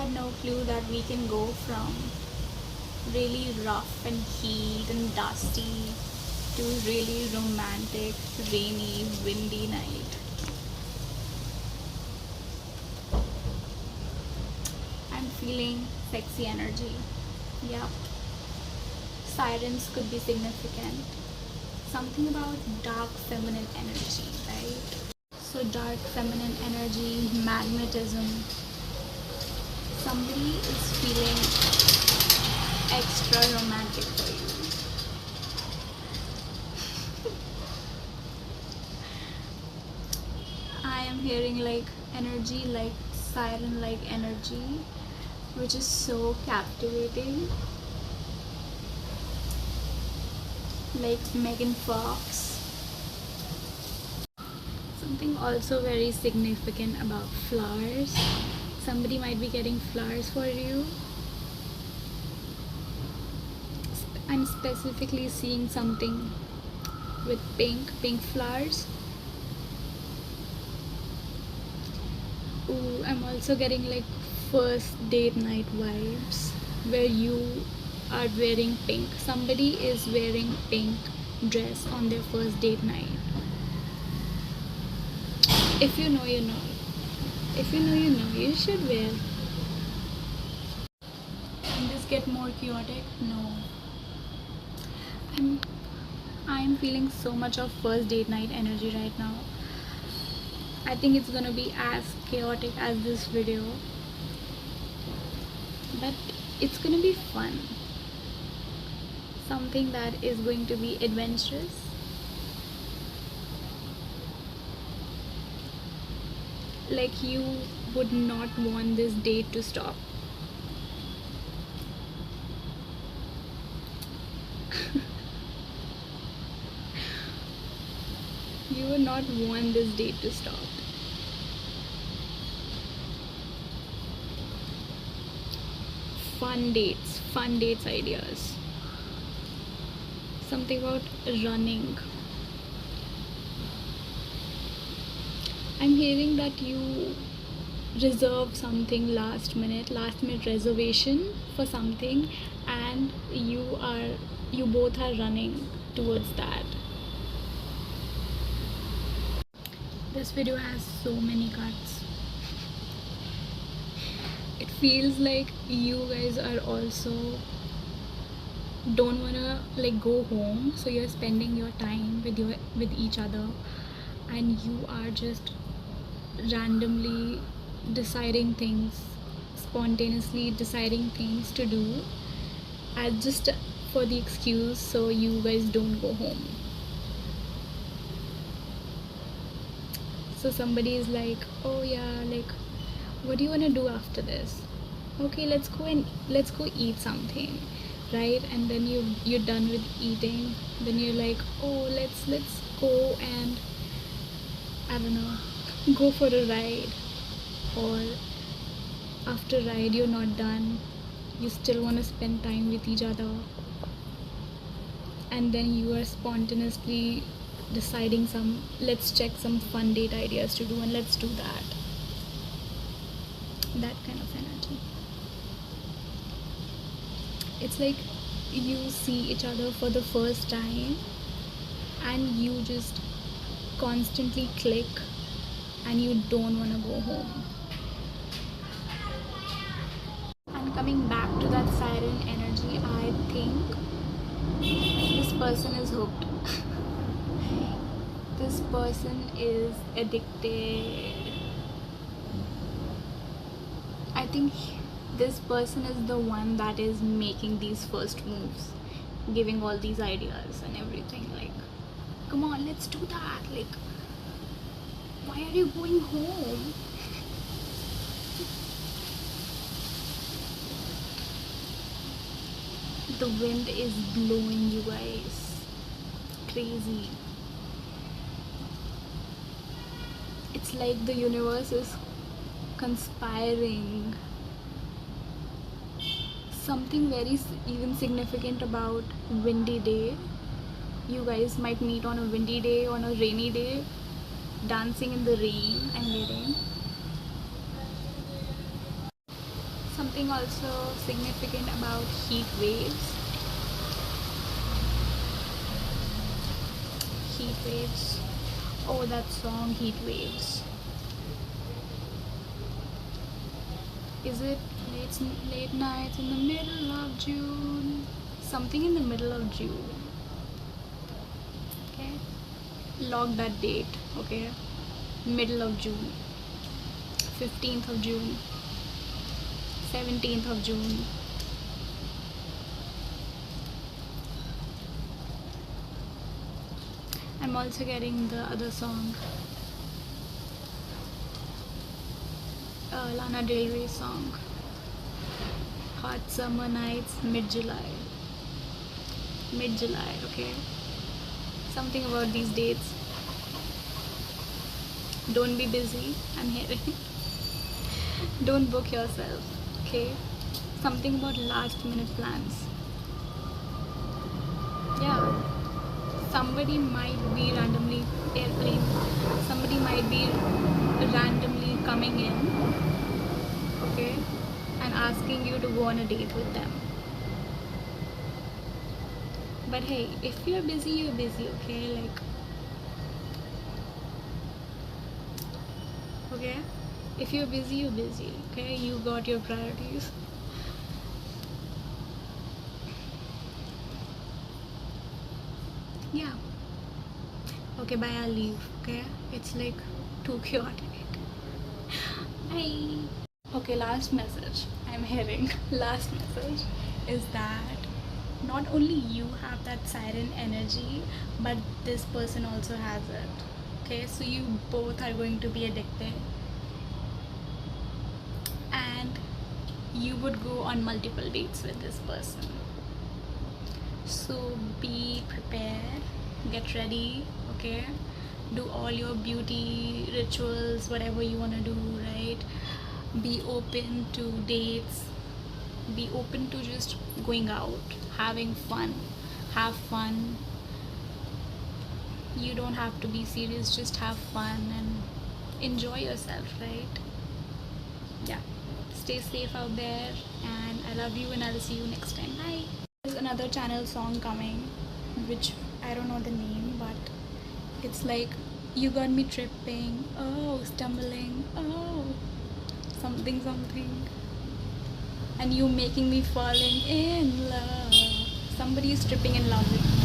had no clue that we can go from really rough and heat and dusty to really romantic, rainy, windy night. I'm feeling sexy energy. Yep. Sirens could be significant. Something about dark feminine energy, right? So dark feminine energy, magnetism. Somebody is feeling extra romantic for you. I am hearing like energy, like siren like energy, which is so captivating. Like Megan Fox. Something also very significant about flowers. Somebody might be getting flowers for you. I'm specifically seeing something with pink flowers. Ooh, I'm also getting like first date night vibes where you are wearing pink. Somebody is wearing pink dress on their first date night. If you know, you know. If you know, you know. You should wear. Can this get more chaotic? No. I'm feeling so much of first date night energy right now. I think it's gonna be as chaotic as this video, but it's gonna be fun. Something that is going to be adventurous. Like you would not want this date to stop. You would not want this date to stop. Fun dates ideas. Something about running. I'm hearing that you reserve something last minute reservation for something, and you both are running towards that. This video has so many cuts. It feels like you guys are also don't wanna like go home, so you're spending your time with each other, and you are just randomly deciding things, spontaneously deciding things to do, as just for the excuse so you guys don't go home. So somebody is like, oh yeah, like what do you want to do after this? Okay, let's go eat something, right? And then you're done with eating, then you're like, oh let's go and I don't know, go for a ride. Or after ride you're not done, you still want to spend time with each other, and then you are spontaneously deciding let's check some fun date ideas to do, and let's do that kind of energy. It's like you see each other for the first time and you just constantly click and you don't want to go home. And coming back to that siren energy, I think this person is hooked. This person is addicted. I think this person is the one that is making these first moves, giving all these ideas and everything. Like, come on, let's do that. Like, why are you going home? The wind is blowing, you guys. Crazy. It's like the universe is conspiring. Something very even significant about windy day. You guys might meet on a windy day, on a rainy day, dancing in the rain. I'm getting something also significant about heat waves. Heat waves. Oh, that song, Heat Waves. Is it late nights in the middle of June? Something in the middle of June. Okay. Log that date. Okay. Middle of June. 15th of June. 17th of June. I'm also getting the other song, Lana Del Rey song, Hot Summer Nights, Mid-July. Mid-July, okay? Something about these dates. Don't be busy, I'm hearing. Don't book yourself, okay? Something about last minute plans. Yeah. Somebody might be randomly airplane. Somebody might be randomly coming in, okay, and asking you to go on a date with them. But hey, if you're busy, you're busy, okay? Like, okay? If you're busy, you're busy, okay? You got your priorities. Yeah. Okay, bye, I'll leave, okay? It's like too chaotic. Bye. Okay, last message I'm hearing. Last message is that not only you have that siren energy, but this person also has it. Okay, so you both are going to be addicted, and you would go on multiple dates with this person. So be prepared, get ready, okay? Do all your beauty rituals, whatever you want to do, right? Be open to dates, be open to just going out, having fun. Have fun. You don't have to be serious, just have fun and enjoy yourself, right? Yeah. Stay safe out there, and I love you, and I'll see you next time. Bye. There's another channel song coming, which I don't know the name, but it's like, you got me tripping, oh, stumbling, oh, something, and you making me falling in love. Somebody is tripping in love with me.